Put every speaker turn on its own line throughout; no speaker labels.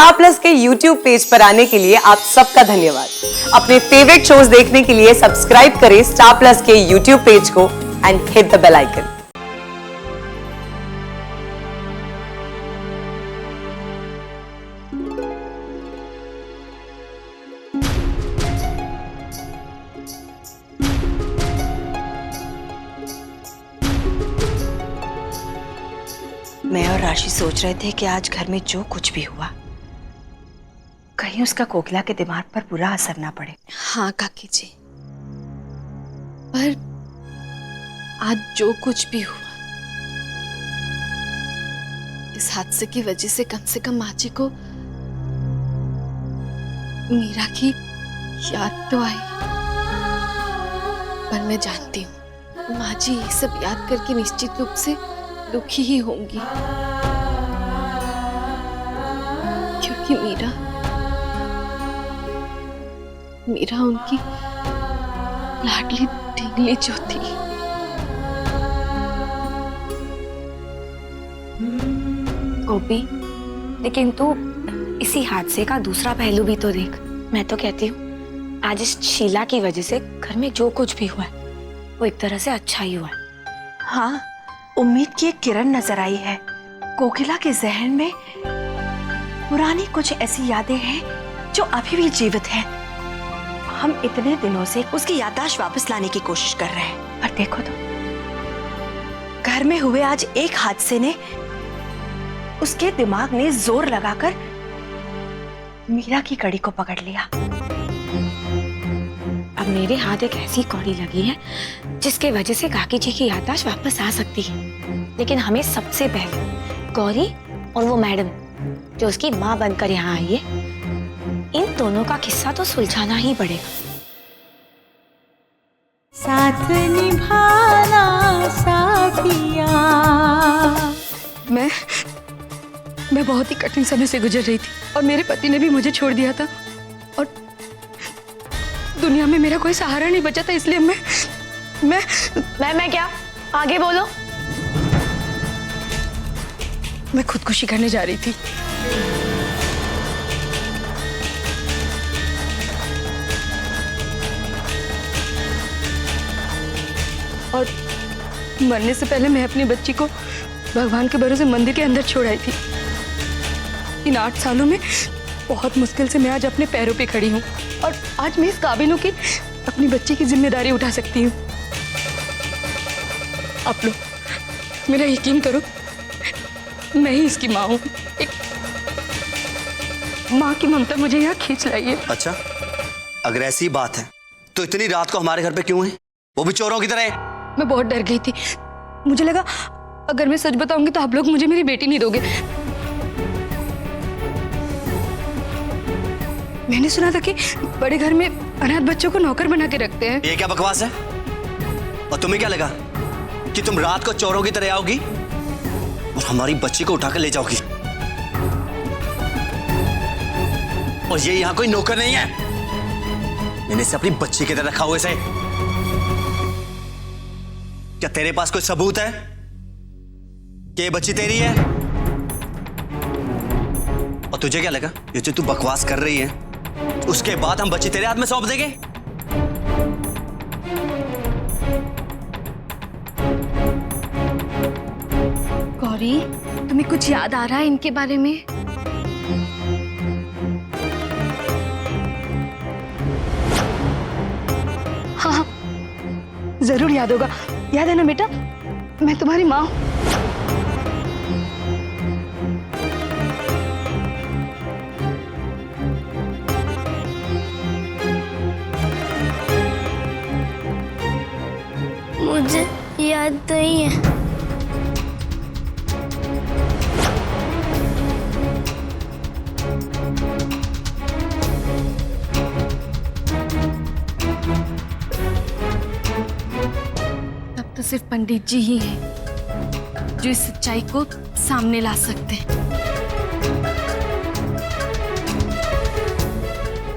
Star Plus के YouTube page पर आने के लिए आप सबका धन्यवाद। अपने फेवरेट शोज देखने के लिए सब्सक्राइब करें स्टार प्लस के यूट्यूब पेज को and hit the bell icon.
मैं और राशि सोच रहे थे कि आज घर में जो कुछ भी हुआ, कहीं उसका कोकिला के दिमाग पर बुरा असर ना पड़े।
हाँ काकी जी, पर आज जो कुछ भी हुआ, इस हादसे की वजह से कम माँ जी को मीरा की याद तो आई। पर मैं जानती हूँ माँ जी ये सब याद करके निश्चित रूप से दुखी ही होंगी, क्योंकि मीरा उनकी लाडली ढींगली जो थी।
गोपी, लेकिन तू इसी हादसे का दूसरा पहलू भी तो देख। मैं तो कहती हूँ आज इस शीला की वजह से घर में जो कुछ भी हुआ है वो एक तरह से अच्छा ही हुआ है। हाँ, उम्मीद की एक किरण नजर आई है। कोकिला के जहन में पुरानी कुछ ऐसी यादें हैं जो अभी भी जीवित हैं। हम इतने दिनों से उसकी याददाश्त वापस लाने की कोशिश कर रहे हैं, पर देखो तो घर में हुए आज एक हादसे ने उसके दिमाग ने जोर लगाकर मीरा की कड़ी को पकड़ लिया। अब मेरे हाथ एक ऐसी कौड़ी लगी है जिसके वजह से काकी जी की याददाश्त वापस आ सकती है। लेकिन हमें सबसे पहले गौरी और वो मैडम जो उसकी माँ बनकर यहाँ आई है, इन दोनों का किस्सा तो सुलझाना ही पड़ेगा।
साथ निभाना साथिया।
मैं बहुत ही कठिन समय से गुजर रही थी और मेरे पति ने भी मुझे छोड़ दिया था और दुनिया में मेरा कोई सहारा नहीं बचा था, इसलिए मैं क्या? आगे बोलो। मैं खुदकुशी करने जा रही थी। और मरने से पहले मैं अपनी बच्ची को भगवान के भरोसे मंदिर के अंदर छोड़ आई थी। इन 8 सालों में बहुत मुश्किल से मैं आज अपने पैरों पे खड़ी हूँ और आज मैं इस काबिल हूँ कि अपनी बच्ची की जिम्मेदारी उठा सकती हूँ। आप लोग मेरा यकीन करो, मैं ही इसकी माँ हूँ। एक माँ की ममता मुझे यहाँ खींच लाई है।
अच्छा, अगर ऐसी बात है तो इतनी रात को हमारे घर पे क्यों है? वो भी चोरों की तरह?
मैं बहुत डर गई थी। मुझे लगा अगर मैं सच बताऊंगी तो आप लोग मुझे मेरी बेटी नहीं दोगे। मैंने सुना था कि बड़े घर में अनाथ बच्चों को नौकर बना के रखते हैं।
ये क्या बकवास है? और तुम्हें क्या लगा कि तुम रात को चोरों की तरह आओगी और हमारी बच्ची को उठाकर ले जाओगी? और ये यहाँ कोई नौकर नहीं है, मैंने इसे अपनी बच्ची की तरह रखा हुआ इसे। क्या तेरे पास कोई सबूत है कि ये बच्ची तेरी है? और तुझे क्या लगा ये जो तू बकवास कर रही है उसके बाद हम बच्ची तेरे हाथ में सौंप देंगे?
गौरी, तुम्हें कुछ याद आ रहा है इनके बारे में? हाँ, जरूर याद होगा। याद है ना बेटा, मैं तुम्हारी माँ हूं।
मुझे याद नहीं है।
तब तो सिर्फ पंडित जी ही हैं जो इस सच्चाई को सामने ला सकते हैं।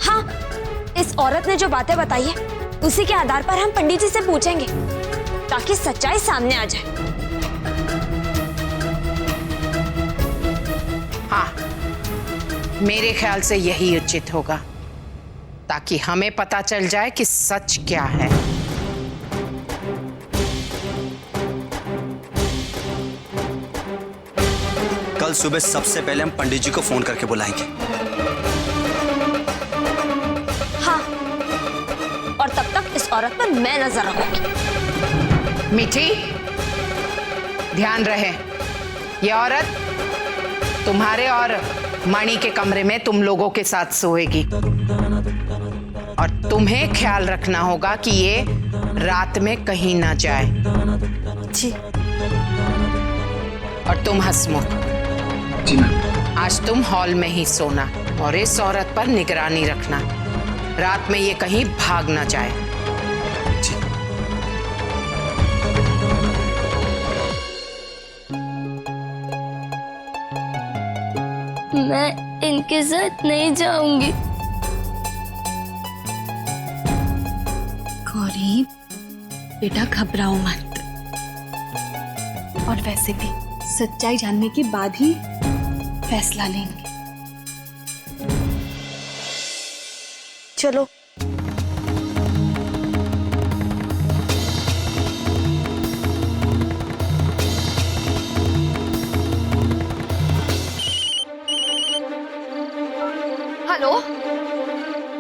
हाँ, इस औरत ने जो बातें बताई है उसी के आधार पर हम पंडित जी से पूछेंगे ताकि सच्चाई सामने आ जाए।
हाँ, मेरे ख्याल से यही उचित होगा, ताकि हमें पता चल जाए कि सच क्या है।
कल सुबह सबसे पहले हम पंडित जी को फोन करके बुलाएंगे।
हाँ, और तब तक इस औरत पर मैं नजर रखूंगी।
मीठी, ध्यान रहे, ये औरत तुम्हारे और मणि के कमरे में तुम लोगों के साथ सोएगी, और तुम्हें ख्याल रखना होगा कि ये रात में कहीं ना जाए।
जी।
और तुम हंसमुख,
जी मैम।
आज तुम हॉल में ही सोना और इस औरत पर निगरानी रखना, रात में ये कहीं भाग ना जाए।
जी।
मैं इनके साथ नहीं जाऊंगी।
गौरी बेटा, घबराओ मत। और वैसे भी सच्चाई जानने के बाद ही फैसला लेंगे। चलो।
हेलो।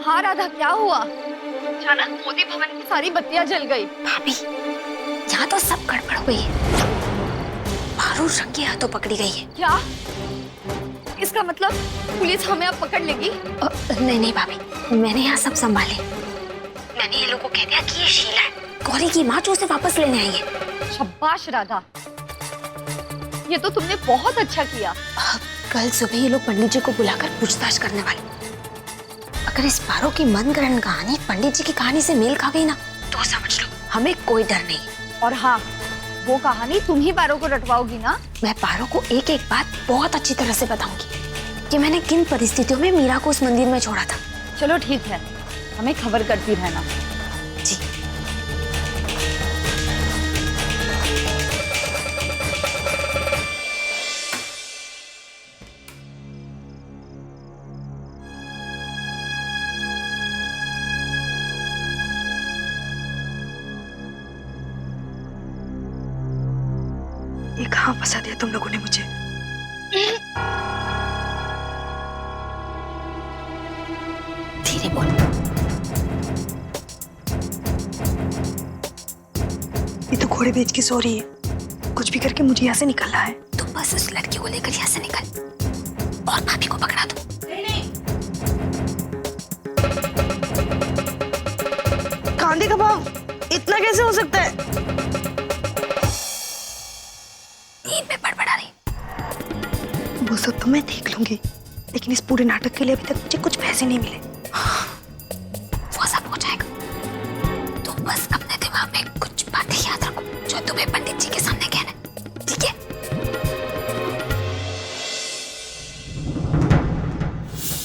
हाँ राधा, क्या हुआ? अचानक मोदी भवन की सारी बत्तियां जल गई।
भाभी, यहाँ तो सब गड़बड़ हुई है। पारू रंगे हाथों पकड़ी गई है।
क्या? इसका मतलब पुलिस हमें अब पकड़ लेगी?
नहीं नहीं भाभी, मैंने यहाँ सब संभाले। मैंने ये लोगों को कह दिया कि ये शीला है, गौरी की माँ, जो उसे वापस लेने आई है।
शाबाश राधा, ये तो तुमने बहुत अच्छा किया।
कल सुबह ये लोग पंडित जी को बुलाकर पूछताछ करने वाले। अगर इस पारो की मनगढ़ंत कहानी पंडित जी की कहानी से मेल खा गई ना, तो समझ लो हमें कोई डर नहीं।
और हाँ, वो कहानी तुम ही पारो को रटवाओगी ना?
मैं पारो को एक एक बात बहुत अच्छी तरह से बताऊंगी कि मैंने किन परिस्थितियों में मीरा को उस मंदिर में छोड़ा था।
चलो ठीक है, हमें खबर करती रहना।
जी। ये कहाँ फंसा दिया तुम लोगों ने मुझे? धीरे बोल।
ये तो घोड़े बेच के सो रही है। कुछ भी करके मुझे यहाँ से निकलना है।
तुम बस उस लड़की को लेकर यहाँ से निकल और भाभी को पकड़ा दो।
कांदे का भाव इतना कैसे हो सकता है?
नींद में बड़बड़ा रही।
वो सब तो मैं देख लूंगी, लेकिन इस पूरे नाटक के लिए अभी तक मुझे कुछ पैसे नहीं मिले।
वो सब हो जाएगा। तुम बस अपने दिमाग में कुछ बातें याद रखो जो तुम्हें पंडित जी के सामने कहना है, ठीक है?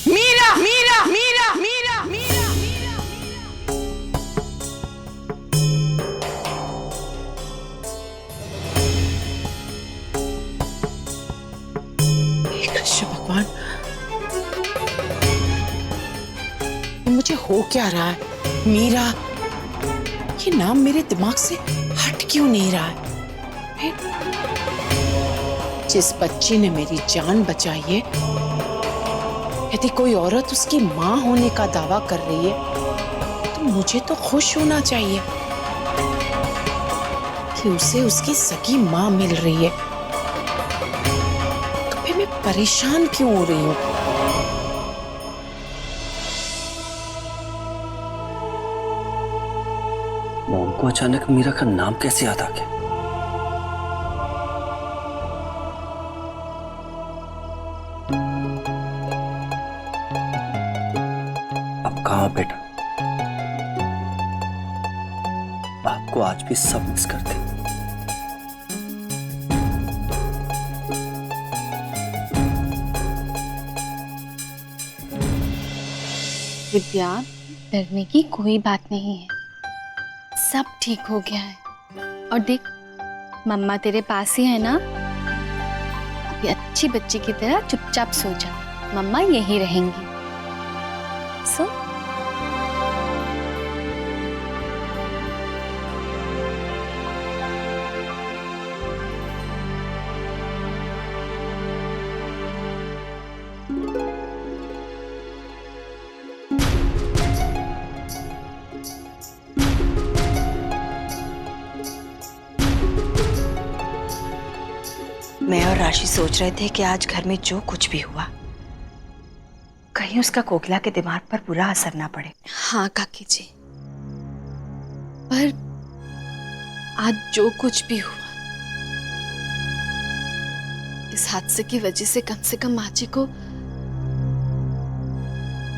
मीरा, मीरा, मीरा, मीरा, मीरा, कृष्ण भगवान, मुझे हो क्या रहा है? मीरा, ये नाम मेरे दिमाग से हट क्यों नहीं रहा है? जिस बच्ची ने मेरी जान बचाई है, यदि कोई औरत उसकी माँ होने का दावा कर रही है, तो मुझे तो खुश होना चाहिए कि उसे उसकी सगी माँ मिल रही है। तो फिर मैं परेशान क्यों हो रही हूँ?
मॉम को अचानक मीरा का नाम कैसे याद आ गया? अब कहाँ बेटा? आपको आज भी सब मिस करते।
विद्या, डरने की कोई बात नहीं है, सब ठीक हो गया है। और देख, मम्मा तेरे पास ही है ना। अभी अच्छी बच्ची की तरह चुपचाप सो जा, मम्मा यहीं रहेंगी। सो
मैं और राशि सोच रहे थे कि आज घर में जो कुछ भी हुआ, कहीं उसका कोकिला के दिमाग पर बुरा असर ना पड़े।
हाँ काकी जी, पर आज जो कुछ भी हुआ, इस हादसे की वजह से कम माँ जी को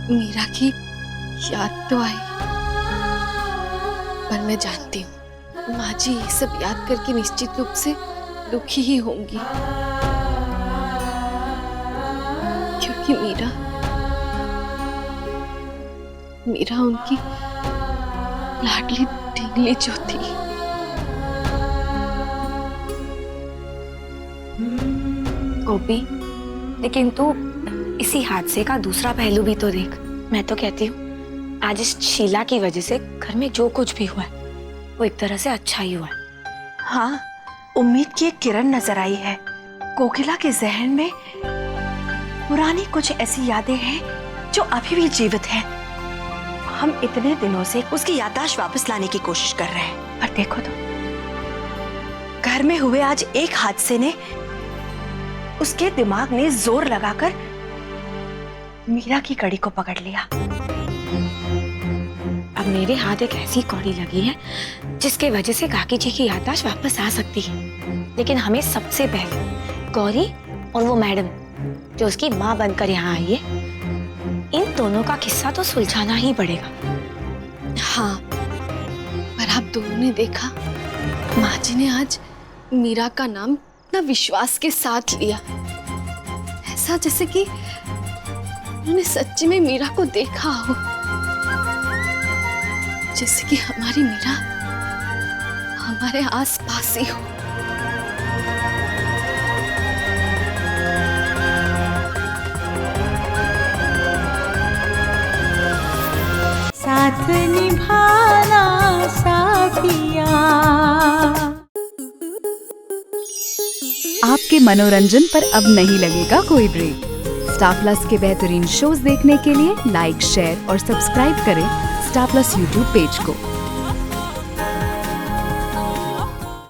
मीरा की याद तो आई, पर मैं जानती हूँ माँ जी ये सब याद करके निश्चित रूप से दुखी ही होंगी, क्योंकि मीरा उनकी लाडली ढींगली जो थी।
गोपी, लेकिन तू इसी हादसे का दूसरा पहलू भी तो देख। मैं तो कहती हूँ आज इस शीला की वजह से घर में जो कुछ भी हुआ है वो एक तरह से अच्छा ही हुआ है। हाँ, उम्मीद की एक किरण नजर आई है। कोकिला के जहन में पुरानी कुछ ऐसी यादें हैं जो अभी भी जीवित हैं। हम इतने दिनों से उसकी याददाश्त वापस लाने की कोशिश कर रहे हैं, पर देखो तो घर में हुए आज एक हादसे ने उसके दिमाग ने जोर लगाकर मीरा की कड़ी को पकड़ लिया। अब मेरे हाथ एक ऐसी कौड़ी लगी है जिसके वजह से काकी जी की याददाश्त वापस आ सकती है, लेकिन हमें सबसे पहले गौरी और वो मैडम जो उसकी माँ बनकर यहाँ आई है, इन दोनों का किस्सा तो सुलझाना ही पड़ेगा।
हाँ, पर आप दोनों ने देखा माँ जी ने आज मीरा का नाम इतना विश्वास के साथ लिया, ऐसा जैसे कि उन्होंने सच्ची में मीरा को देखा हो, जैसे कि हमारी मीरा हमारे आसपास ही हो।
साथ निभाना साथिया।
आपके मनोरंजन पर अब नहीं लगेगा कोई ब्रेक। स्टार प्लस के बेहतरीन शोज देखने के लिए लाइक, शेयर और सब्सक्राइब करें स्टार प्लस यूट्यूब पेज को।